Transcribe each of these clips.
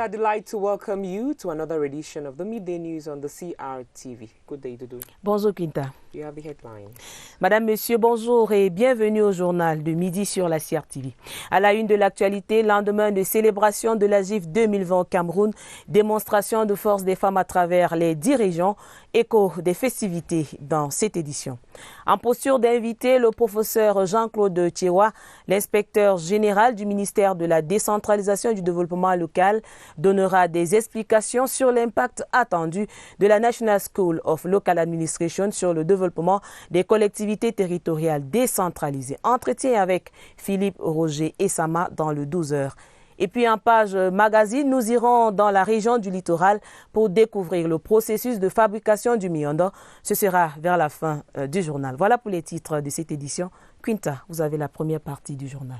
our delight to welcome you to another edition of the Midday News on the CRTV. Good day, Doudou. Bonjour, Quinta. You have the headlines. Madame, Monsieur, bonjour et bienvenue au journal de midi sur la CRTV. À la une de l'actualité, lendemain de célébration de la GIF 2020 au Cameroun, démonstration de force des femmes à travers les 10 régions, écho des festivités dans cette édition. En posture d'inviter le professeur Jean-Claude Tchewa, l'inspecteur général du ministère de la décentralisation et du développement local, donnera des explications sur l'impact attendu de la National School of Local Administration sur le développement des collectivités territoriales décentralisées. Entretien avec Philippe Roger Essama dans le 12h. Et puis en page magazine, nous irons dans la région du littoral pour découvrir le processus de fabrication du miondo. Ce sera vers la fin du journal. Voilà pour les titres de cette édition. Quinta, vous avez la première partie du journal.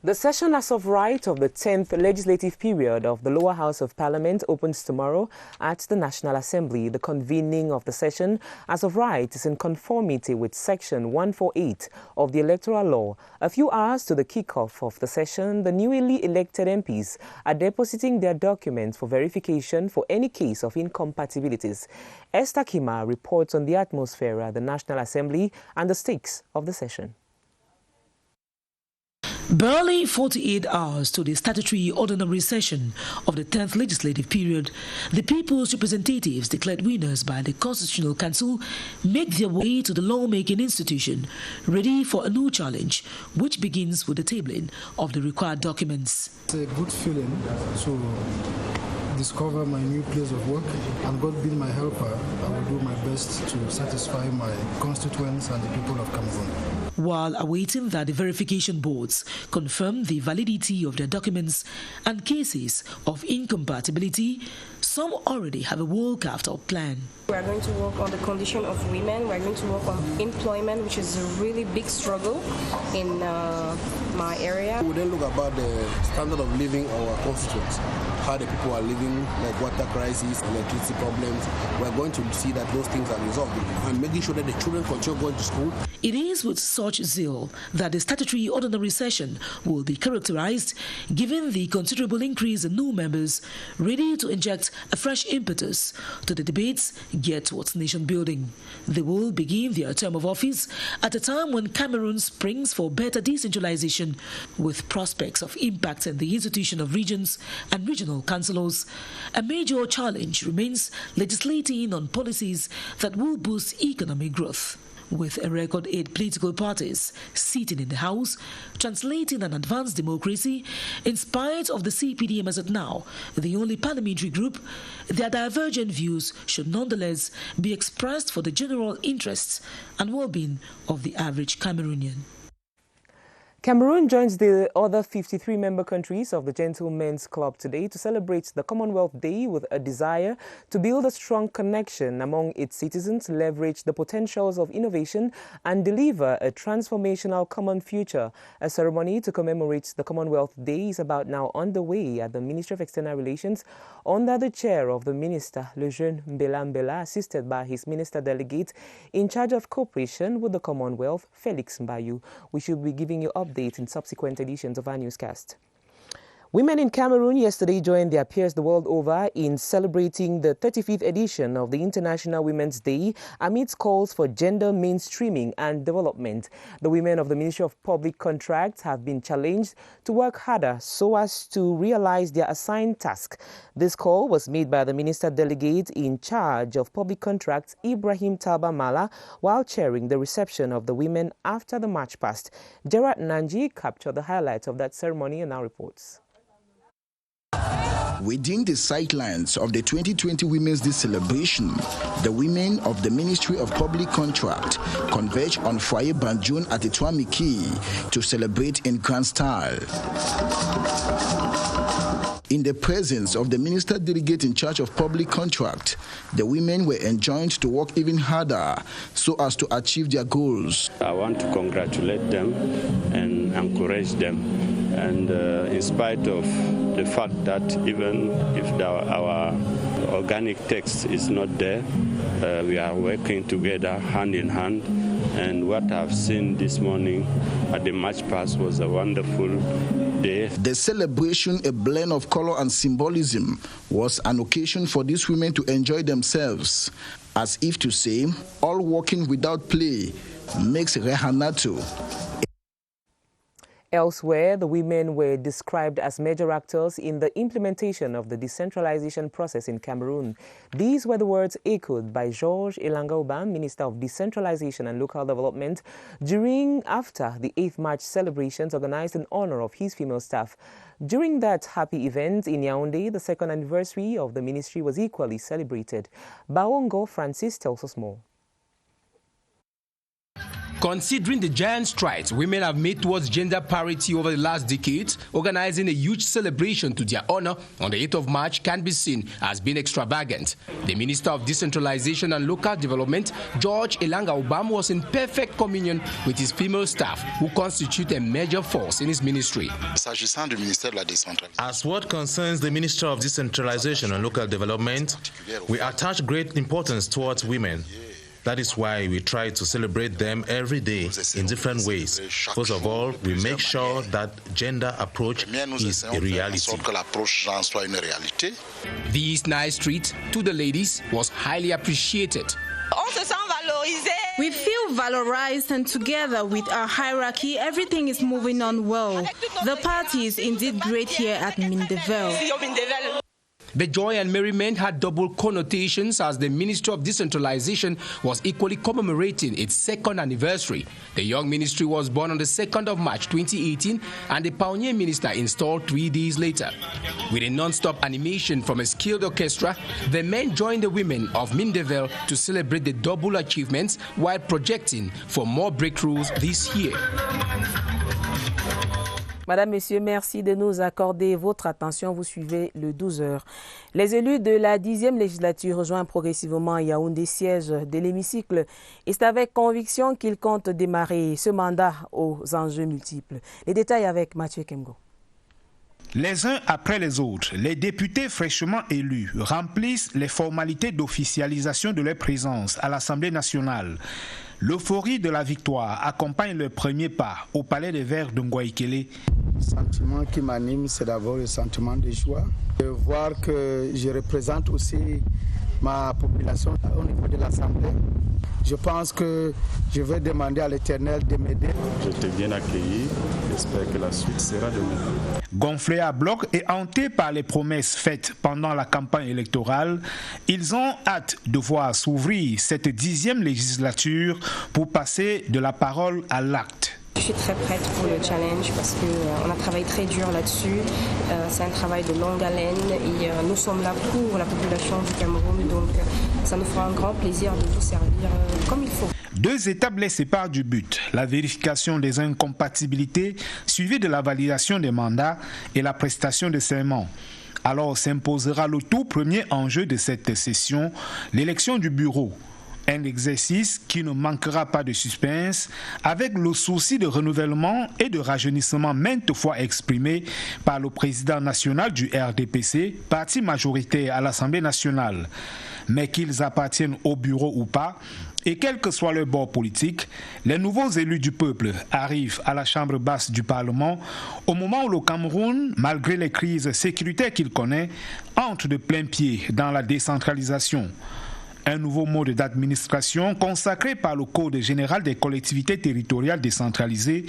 The session as of right of the 10th legislative period of the Lower House of Parliament opens tomorrow at the National Assembly. The convening of the session as of right is in conformity with Section 148 of the Electoral Law. A few hours to the kick-off of the session, the newly elected MPs are depositing their documents for verification for any case of incompatibilities. Esther Kima reports on the atmosphere at the National Assembly and the stakes of the session. Barely 48 hours to the statutory ordinary session of the 10th legislative period, the people's representatives declared winners by the Constitutional Council make their way to the lawmaking institution, ready for a new challenge, which begins with the tabling of the required documents. It's a good feeling to discover my new place of work, and God being my helper, I will do my best to satisfy my constituents and the people of Cameroon. While awaiting that the verification boards confirm the validity of their documents and cases of incompatibility, some already have a well-carved-out plan. We are going to work on the condition of women. We are going to work on employment, which is a really big struggle in my area. We then look about the standard of living of our constituents, how the people are living, like water crisis, electricity problems. We are going to see that those things are resolved and making sure that the children continue going to school. It is with such zeal that the statutory ordinary session will be characterized, given the considerable increase in new members ready to inject a fresh impetus to the debates geared towards nation building. They will begin their term of office at a time when Cameroon springs for better decentralization, with prospects of impacting the institution of regions and regional councillors. A major challenge remains legislating on policies that will boost economic growth, with a record 8 political parties seating in the House, translating an advanced democracy. In spite of the CPDM as of now, the only parliamentary group, their divergent views should nonetheless be expressed for the general interests and well-being of the average Cameroonian. Cameroon joins the other 53 member countries of the Gentlemen's Club today to celebrate the Commonwealth Day with a desire to build a strong connection among its citizens, leverage the potentials of innovation, and deliver a transformational common future. A ceremony to commemorate the Commonwealth Day is about now underway at the Ministry of External Relations under the chair of the Minister, Lejeune Mbela Mbela, assisted by his Minister Delegate in charge of cooperation with the Commonwealth, Felix Mbayu. We should be giving you updates in subsequent editions of our newscast. Women in Cameroon yesterday joined their peers the world over in celebrating the 35th edition of the International Women's Day amidst calls for gender mainstreaming and development. The women of the Ministry of Public Contracts have been challenged to work harder so as to realize their assigned task. This call was made by the Minister Delegate in charge of Public Contracts, Ibrahim Talba Mala, while chairing the reception of the women after the march past. Gerard Nanji captured the highlights of that ceremony and now reports. Within the sightlines of the 2020 Women's Day celebration, the women of the Ministry of Public Contract converge on Foyer Banjun at the Tuamiki to celebrate in grand style. In the presence of the Minister Delegate in charge of Public Contract, the women were enjoined to work even harder so as to achieve their goals. I want to congratulate them and encourage them. And in spite of the fact that even if our organic text is not there, we are working together hand in hand. And what I've seen this morning at the march past was a wonderful Day. The celebration, a blend of color and symbolism, was an occasion for these women to enjoy themselves, as if to say, all working without play makes Rehanato. Elsewhere, the women were described as major actors in the implementation of the decentralization process in Cameroon. These were the words echoed by Georges Elanga-Obam, Minister of Decentralization and Local Development, after the 8th March celebrations organized in honor of his female staff. During that happy event in Yaoundé, the second anniversary of the ministry was equally celebrated. Baongo Francis tells us more. Considering the giant strides women have made towards gender parity over the last decade, organizing a huge celebration to their honor on the 8th of March can be seen as being extravagant. The Minister of Decentralization and Local Development, Georges Elanga-Obam, was in perfect communion with his female staff, who constitute a major force in his ministry. As what concerns the Minister of Decentralization and Local Development, we attach great importance towards women. That is why we try to celebrate them every day in different ways. First of all, we make sure that gender approach is a reality. This nice treat to the ladies was highly appreciated. We feel valorized, and together with our hierarchy, everything is moving on well. The party is indeed great here at Mindeville. The joy and merriment had double connotations as the Ministry of Decentralization was equally commemorating its second anniversary. The young ministry was born on the 2nd of March 2018 and the pioneer minister installed 3 days later. With a non-stop animation from a skilled orchestra, the men joined the women of Mindeville to celebrate the double achievements while projecting for more breakthroughs this year. Madame, Messieurs, merci de nous accorder votre attention. Vous suivez le 12h. Les élus de la 10e législature rejoignent progressivement Yaoundé, siège de l'hémicycle. Et c'est avec conviction qu'ils comptent démarrer ce mandat aux enjeux multiples. Les détails avec Mathieu Kemgo. Les uns après les autres, les députés fraîchement élus remplissent les formalités d'officialisation de leur présence à l'Assemblée nationale. L'euphorie de la victoire accompagne le premier pas au Palais des Verts de Ngouaïkele. Le sentiment qui m'anime, c'est d'abord le sentiment de joie. De voir que je représente aussi ma population au niveau de l'Assemblée. Je pense que je vais demander à l'Éternel de m'aider. Je t'ai bien accueilli. J'espère que la suite sera de même. Gonflés à bloc et hantés par les promesses faites pendant la campagne électorale, ils ont hâte de voir s'ouvrir cette 10e législature pour passer de la parole à l'acte. Je suis très prête pour le challenge parce qu'on a travaillé très dur là-dessus. C'est un travail de longue haleine et nous sommes là pour la population du Cameroun. Donc ça nous fera un grand plaisir de vous servir comme il faut. 2 étapes les séparent du but, la vérification des incompatibilités suivie de la validation des mandats et la prestation de serment. Alors s'imposera le tout premier enjeu de cette session, l'élection du bureau. Un exercice qui ne manquera pas de suspense, avec le souci de renouvellement et de rajeunissement maintes fois exprimé par le président national du RDPC, parti majoritaire à l'Assemblée nationale. Mais qu'ils appartiennent au bureau ou pas, et quel que soit leur bord politique, les nouveaux élus du peuple arrivent à la chambre basse du Parlement au moment où le Cameroun, malgré les crises sécuritaires qu'il connaît, entre de plein pied dans la décentralisation. Un nouveau mode d'administration consacré par le Code général des collectivités territoriales décentralisées,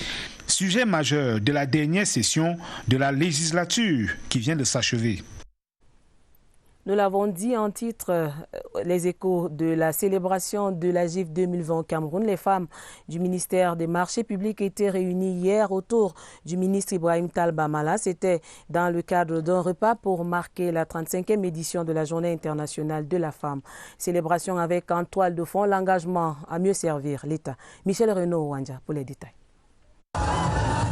sujet majeur de la dernière session de la législature qui vient de s'achever. Nous l'avons dit en titre, les échos de la célébration de la GIF 2020 au Cameroun. Les femmes du ministère des Marchés publics étaient réunies hier autour du ministre Ibrahim Talbamala. C'était dans le cadre d'un repas pour marquer la 35e édition de la Journée internationale de la femme. Célébration avec en toile de fond l'engagement à mieux servir l'État. Michel Renaud-Wanja pour les détails.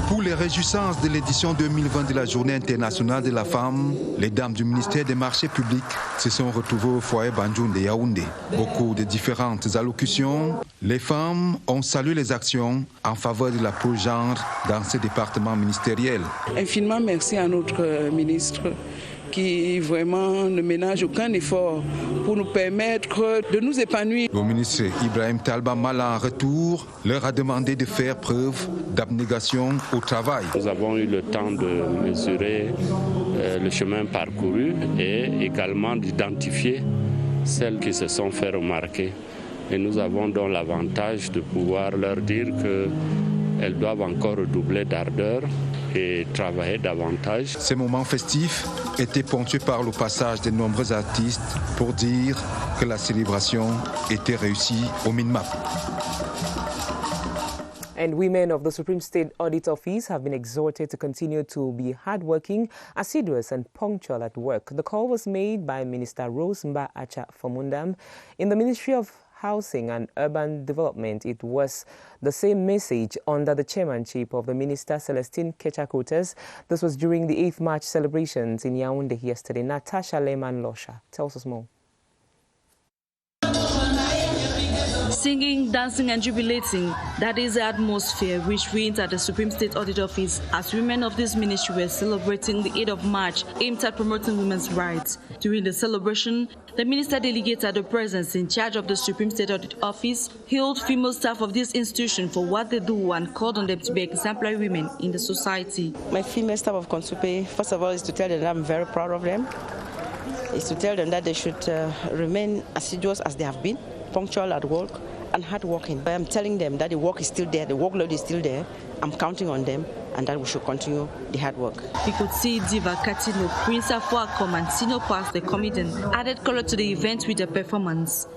Pour les réjouissances de l'édition 2020 de la Journée internationale de la femme, les dames du ministère des Marchés publics se sont retrouvées au foyer Bandjoun de Yaoundé. Au cours de différentes allocutions, les femmes ont salué les actions en faveur de l'approche genre dans ce département ministériel. Infiniment merci à notre ministre qui vraiment ne ménagent aucun effort pour nous permettre de nous épanouir. Le ministre Ibrahim Talba Mala, en retour, leur a demandé de faire preuve d'abnégation au travail. Nous avons eu le temps de mesurer le chemin parcouru et également d'identifier celles qui se sont fait remarquer. Et nous avons donc l'avantage de pouvoir leur dire qu'elles doivent encore redoubler d'ardeur et travailler davantage. Ces moments festifs étaient ponctués par le passage de nombreux artistes pour dire que la célébration était réussie au minimum. And women of the Supreme State Audit Office have been exhorted to continue to be hardworking, assiduous and punctual at work. The call was made by Minister Rose Mba Acha Famundam. In the Ministry of Housing and Urban Development, it was the same message under the chairmanship of the Minister Celestine Kechakotes. This was during the 8th March celebrations in Yaoundé yesterday. Natasha Lehman-Losha tells us more. Singing, dancing and jubilating, that is the atmosphere which reigns at the Supreme State Audit Office as women of this ministry were celebrating the 8th of March aimed at promoting women's rights. During the celebration, the minister delegate at the presence in charge of the Supreme State Audit Office hailed female staff of this institution for what they do and called on them to be exemplary women in the society. My female staff of Consupe, first of all, is to tell them that I'm very proud of them. Is to tell them that they should remain assiduous as they have been, punctual at work and hardworking. I am telling them that the work is still there, the workload is still there. I'm counting on them and that we should continue the hard work. We could see Diva Katino, Prince Afuakom and Sino Pass, the comedian, added color to the event with their performance.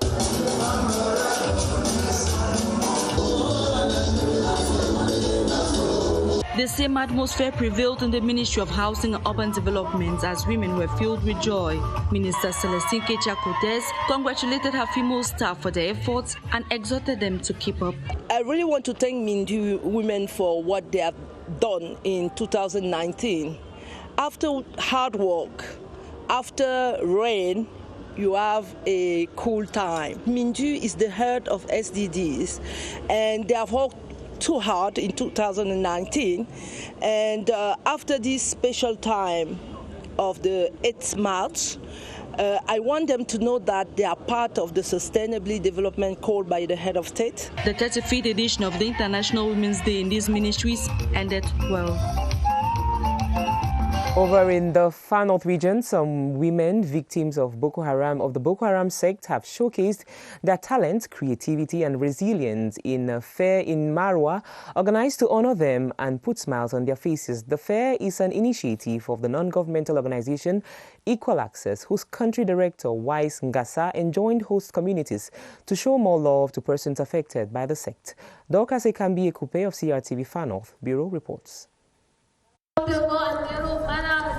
The same atmosphere prevailed in the Ministry of Housing and Urban Development as women were filled with joy. Minister Celestine Kechakotes congratulated her female staff for their efforts and exhorted them to keep up. I really want to thank Mindu women for what they have done in 2019. After hard work, after rain, you have a cool time. Mindu is the head of SDGs, and they have worked too hard in 2019, and after this special time of the 8th March, I want them to know that they are part of the sustainable development called by the head of state. The 35th edition of the International Women's Day in these ministries ended well. Over in the Far North region, some women victims of the Boko Haram sect have showcased their talent, creativity and resilience in a fair in Marwa, organized to honor them and put smiles on their faces. The fair is an initiative of the non-governmental organization Equal Access, whose country director, Wise Ngasa, enjoined host communities to show more love to persons affected by the sect. Dorcas Ekambi Ekupe of CRTV Far North Bureau reports.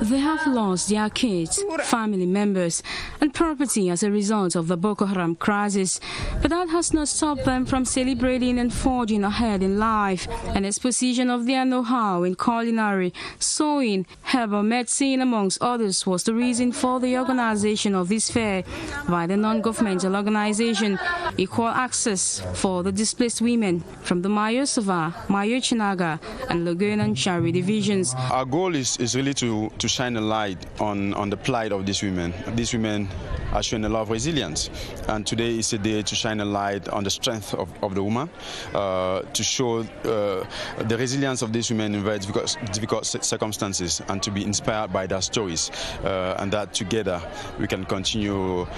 They have lost their kids, family members and property as a result of the Boko Haram crisis, but that has not stopped them from celebrating and forging ahead in life. An exposition of their know-how in culinary, sewing, herbal medicine, amongst others, was the reason for the organization of this fair by the non-governmental organization Equal Access for the Displaced Women from the Mayo Sava, Mayo Chinaga and Logun and Chari divisions. Our goal is really to shine a light on the plight of these women. These women are showing a lot of resilience, and today is a day to shine a light on the strength of the woman, to show the resilience of these women in very difficult circumstances, and to be inspired by their stories, and that together we can continue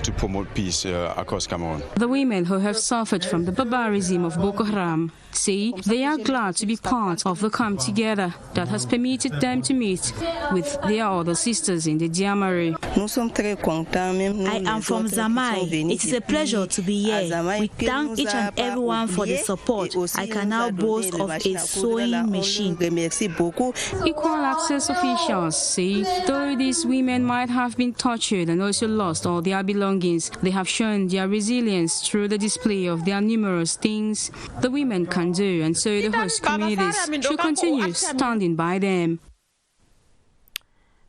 to promote peace across Cameroon. The women who have suffered from the barbarism of Boko Haram say they are glad to be part of the come together that has permitted them to meet with their other sisters in the Diamari. I am from Zamai. It is a pleasure to be here. We thank each and everyone for the support. I can now boast of a sewing machine. Equal Access officials say though these women might have been tortured and also lost all their belongings, they have shown their resilience through the display of their numerous things the women can do, and so the host communities should continue standing by them.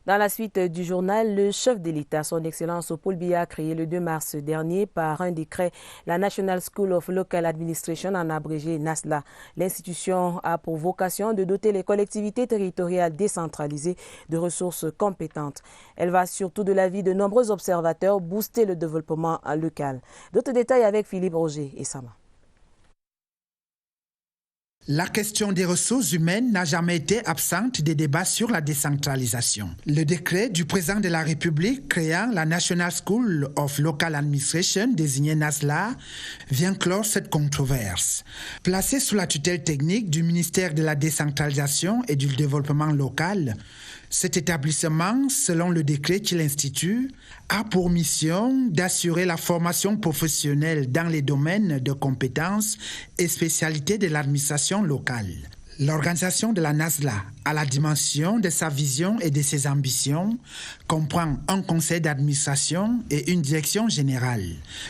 Dans la suite du journal, le chef de l'État, son Excellence Paul Biya, a créé le 2 mars dernier par un décret la National School of Local Administration, en abrégé NASLA. L'institution a pour vocation de doter les collectivités territoriales décentralisées de ressources compétentes. Elle va, surtout de l'avis de nombreux observateurs, booster le développement local. D'autres détails avec Philippe Roger et Sama. La question des ressources humaines n'a jamais été absente des débats sur la décentralisation. Le décret du président de la République créant la National School of Local Administration, désignée NASLA, vient clore cette controverse. Placé sous la tutelle technique du ministère de la Décentralisation et du Développement local, cet établissement, selon le décret qu'il institue, a pour mission d'assurer la formation professionnelle dans les domaines de compétences et spécialités de l'administration locale. L'organisation de la NASLA, à la dimension de sa vision et de ses ambitions, comprend un conseil d'administration et une direction générale.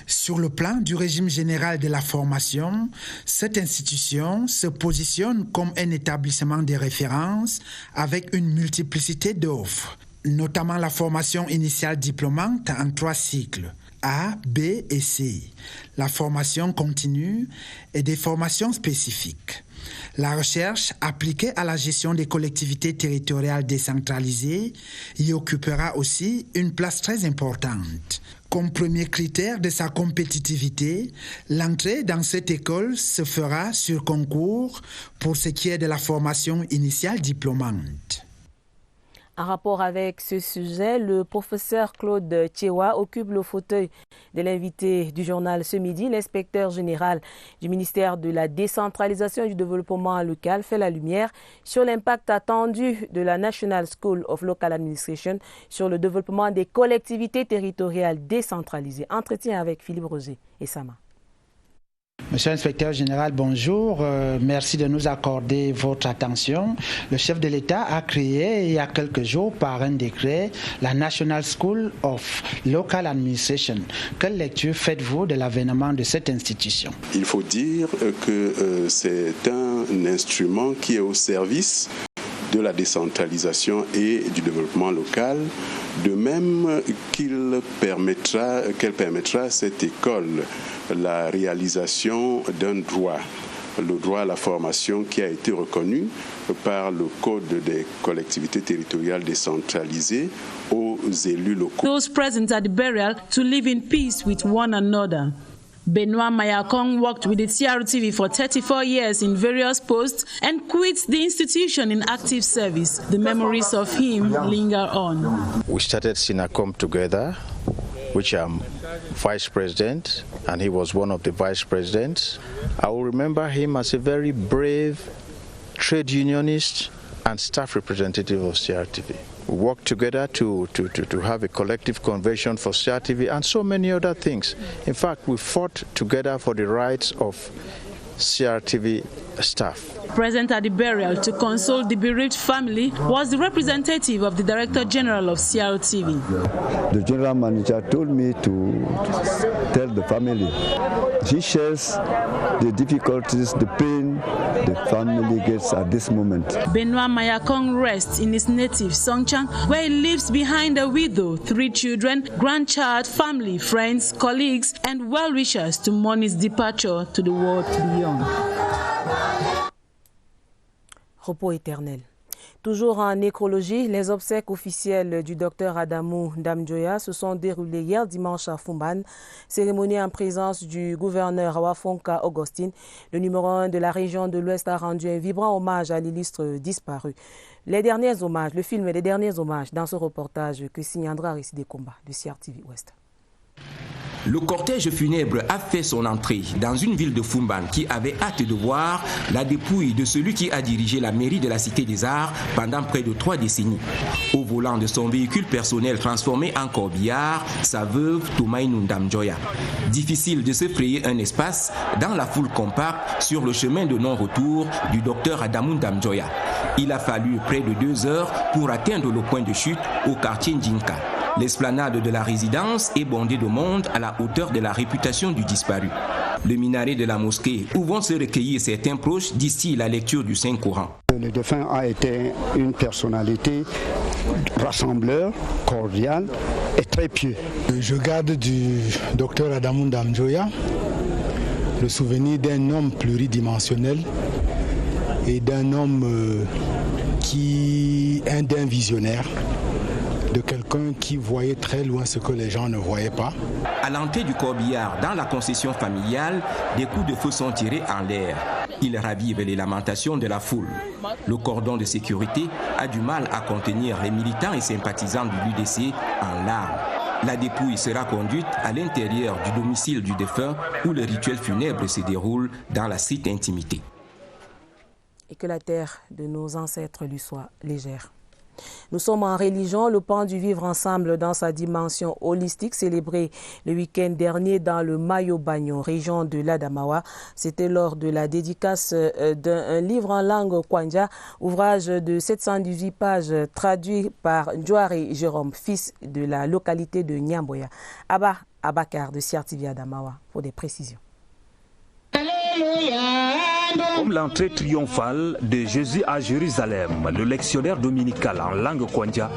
Sur le plan du régime général de la formation, cette institution se positionne comme un établissement de référence avec une multiplicité d'offres, notamment la formation initiale diplômante en 3 cycles, A, B et C, la formation continue et des formations spécifiques. La recherche appliquée à la gestion des collectivités territoriales décentralisées y occupera aussi une place très importante. Comme premier critère de sa compétitivité, l'entrée dans cette école se fera sur concours pour ce qui est de la formation initiale diplômante. En rapport avec ce sujet, le professeur Claude Tchewa occupe le fauteuil de l'invité du journal ce midi. L'inspecteur général du ministère de la Décentralisation et du Développement local fait la lumière sur l'impact attendu de la National School of Local Administration sur le développement des collectivités territoriales décentralisées. Entretien avec Philippe Roger et Sama. Monsieur l'inspecteur général, bonjour. Merci de nous accorder votre attention. Le chef de l'État a créé il y a quelques jours par un décret la National School of Local Administration. Quelle lecture faites-vous de l'avènement de cette institution? Il faut dire que c'est un instrument qui est au service de la décentralisation et du développement local, de même qu'elle permettra à cette école la réalisation d'un droit, le droit à la formation qui a été reconnu par le Code des collectivités territoriales décentralisées aux élus locaux. Those present at the burial to live in peace with one another. Benoit Mayakong worked with the CRTV for 34 years in various posts and quit the institution in active service. The memories of him linger on. We started SINACOM together, which I'm vice president, and he was one of the vice presidents. I will remember him as a very brave trade unionist and staff representative of CRTV. We worked together to have a collective convention for CRTV and so many other things. In fact, we fought together for the rights of CRTV staff. Present at the burial to console the bereaved family was the representative of the Director General of CRTV. The general manager told me to tell the family. He shares the difficulties, the pain the family gets at this moment. Benoit Mayakong rests in his native Songchang, where he leaves behind a widow, 3 children, grandchild, family, friends, colleagues, and well-wishers to mourn his departure to the world beyond. Repos éternel. Toujours en nécrologie, les obsèques officielles du docteur Adamou Ndamjoya se sont déroulées hier dimanche à Fumban. Cérémonie en présence du gouverneur Wafonka Augustine. Le numéro 1 de la région de l'Ouest a rendu un vibrant hommage à l'illustre disparu. Les derniers hommages, le film Les derniers hommages dans ce reportage que signe Andra Récit Combat de CRTV Ouest. Le cortège funèbre a fait son entrée dans une ville de Fumban qui avait hâte de voir la dépouille de celui qui a dirigé la mairie de la Cité des Arts pendant près de 3 décennies. Au volant de son véhicule personnel transformé en corbillard, sa veuve Toumaïnou Ndamjoya. Difficile de se frayer un espace dans la foule compacte sur le chemin de non-retour du docteur Adamou Ndamjoya. Il a fallu près de 2 heures pour atteindre le point de chute au quartier Ndjinka. L'esplanade de la résidence est bondée de monde à la hauteur de la réputation du disparu. le minaret de la mosquée où vont se recueillir certains proches d'ici la lecture du Saint-Coran. Le défunt a été une personnalité rassembleur, cordial et très pieux. Je garde du docteur Adamou Ndamjoya le souvenir d'un homme pluridimensionnel et d'un homme d'un visionnaire, de quelqu'un qui voyait très loin ce que les gens ne voyaient pas. À l'entrée du corbillard, dans la concession familiale, des coups de feu sont tirés en l'air. Ils ravivent les lamentations de la foule. Le cordon de sécurité a du mal à contenir les militants et sympathisants de l'UDC en larmes. La dépouille sera conduite à l'intérieur du domicile du défunt où le rituel funèbre se déroule dans la stricte intimité. Et que la terre de nos ancêtres lui soit légère. Nous sommes en religion, le pan du vivre ensemble dans sa dimension holistique, célébré le week-end dernier dans le Mayo-Bagnon, région de l'Adamawa. C'était lors de la dédicace d'un livre en langue kwanja, ouvrage de 718 pages traduit par Ndjouari Jérôme, fils de la localité de Nyamboya. Abba Abakar de CRTV Adamawa pour des précisions. Comme l'entrée triomphale de Jésus à Jérusalem, le lectionnaire dominical en langue kwanja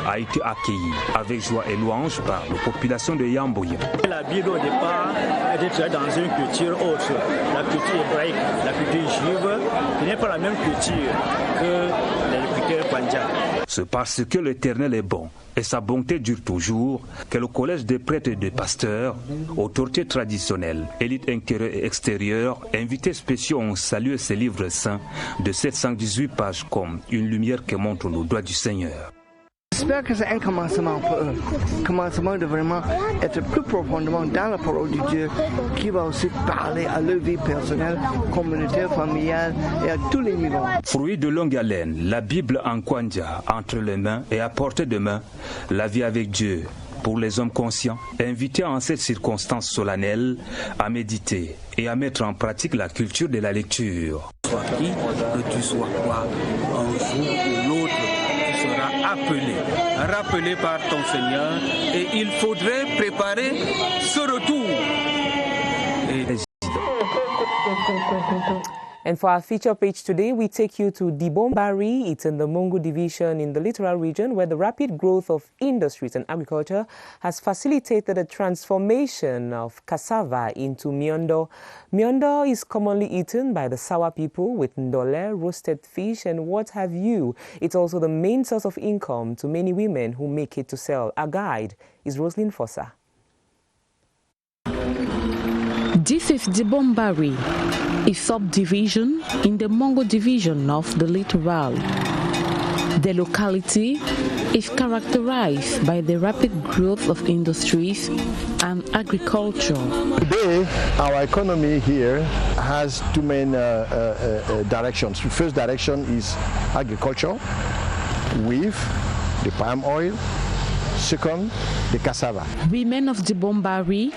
a été accueilli avec joie et louange par la population de Yamboya. La Bible au départ était dans une culture autre, la culture hébraïque, la culture juive, qui n'est pas la même culture que la culture kwanja. C'est parce que l'Éternel est bon et sa bonté dure toujours que le collège des prêtres et des pasteurs, autorités traditionnelles, élites intérieures et extérieures, invités spéciaux ont salué ces livres saints de 718 pages comme une lumière qui montre nos doigts du Seigneur. J'espère que c'est un commencement pour eux, commencement de vraiment être plus profondément dans la parole de Dieu qui va aussi parler à leur vie personnelle, communautaire, familiale et à tous les niveaux. Fruit de longue haleine, la Bible en kwanja entre les mains et à portée de main, la vie avec Dieu pour les hommes conscients, invités en cette circonstance solennelle à méditer et à mettre en pratique la culture de la lecture. Soit qui, que tu sois quoi, un jour ou l'autre, rappelé par ton Seigneur, et il faudrait préparer ce retour. And for our feature page today, we take you to Dibombari. It's in the Mongo division in the littoral region where the rapid growth of industries and agriculture has facilitated the transformation of cassava into miondo. Miondo is commonly eaten by the Sawa people with ndole, roasted fish, and what have you. It's also the main source of income to many women who make it to sell. Our guide is Roslyn Fossa. This is Dibombari, a subdivision in the Mongo division of the littoral. The locality is characterized by the rapid growth of industries and agriculture. Today, our economy here has two main directions. The first direction is agriculture with the palm oil. Second, the cassava. Women of Dibombari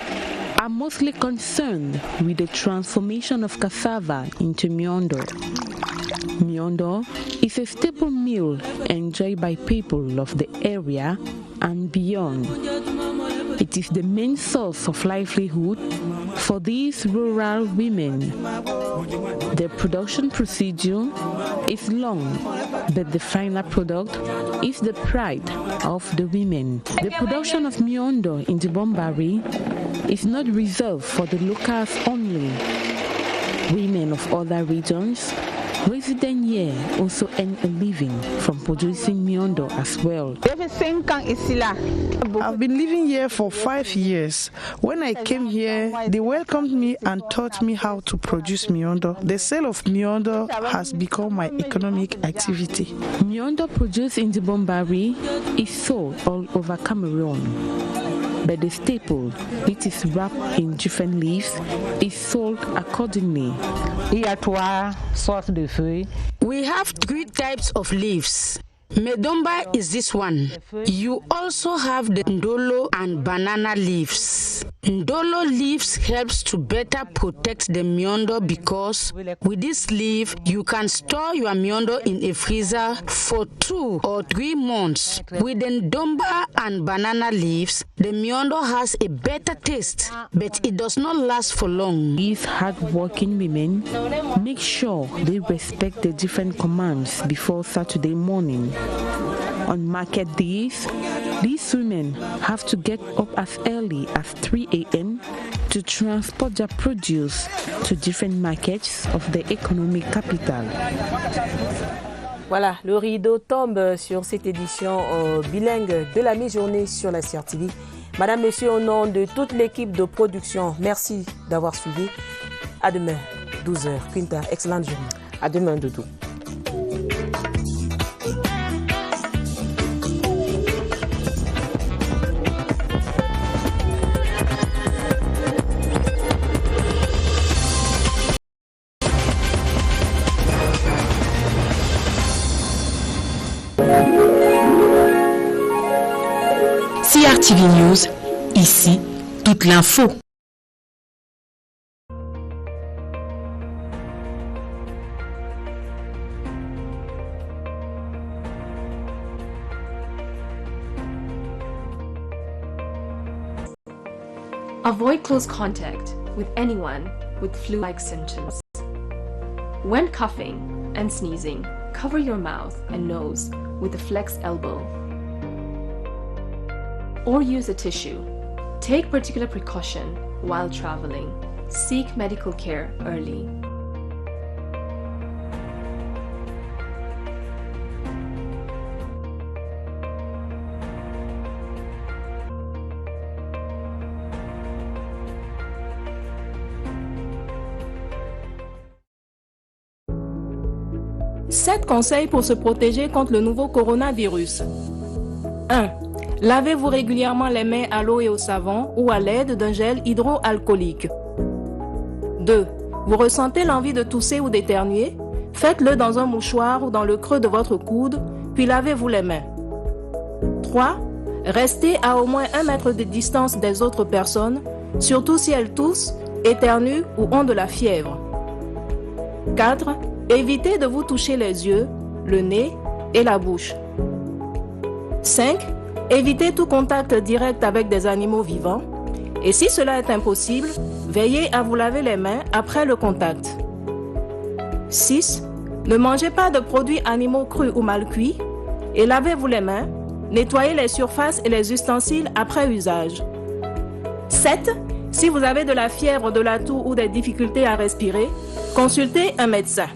are mostly concerned with the transformation of cassava into miondo. Miondo is a staple meal enjoyed by people of the area and beyond. It is the main source of livelihood for these rural women. The production procedure is long, but the final product is the pride of the women. The production of miondo in Dibombari is not reserved for the locals only. Women of other regions resident here also earn a living from producing miondo as well. I've been living here for 5 years. When I came here, they welcomed me and taught me how to produce miondo. The sale of miondo has become my economic activity. Miondo produced in Dibombari is sold all over Cameroon. But the staple, which is wrapped in different leaves, is sold accordingly. We have 3 types of leaves. Medomba is this one. You also have the ndolo and banana leaves. Ndolo leaves helps to better protect the miondo because with this leaf you can store your miondo in a freezer for 2 or 3 months. With the ndomba and banana leaves, the miondo has a better taste, but it does not last for long. These hard-working women make sure they respect the different commands before Saturday morning. On market days, these women have to get up as early as 3 a.m. to transport their produce to different markets of the economic capital. Voilà, le rideau tombe sur cette édition bilingue de la mi-journée sur la CRTV. Madame, Monsieur, au nom de toute l'équipe de production, merci d'avoir suivi. À demain, 12h. Quinta, excellente journée. À demain, Doudou. CRTV News, ici, toute l'info. Avoid close contact with anyone with flu-like symptoms. When coughing and sneezing, cover your mouth and nose with a flexed elbow or use a tissue. Take particular precaution while traveling. Seek medical care early. Sept conseils pour se protéger contre le nouveau coronavirus. 1. Lavez-vous régulièrement les mains à l'eau et au savon ou à l'aide d'un gel hydroalcoolique. 2. Vous ressentez l'envie de tousser ou d'éternuer? Faites-le dans un mouchoir ou dans le creux de votre coude, puis lavez-vous les mains. 3. Restez à au moins 1 mètre de distance des autres personnes, surtout si elles toussent, éternuent ou ont de la fièvre. 4. Évitez de vous toucher les yeux, le nez et la bouche. 5. Évitez tout contact direct avec des animaux vivants. Et si cela est impossible, veillez à vous laver les mains après le contact. 6. Ne mangez pas de produits animaux crus ou mal cuits. Et lavez-vous les mains. Nettoyez les surfaces et les ustensiles après usage. 7. Si vous avez de la fièvre, de la toux ou des difficultés à respirer, consultez un médecin.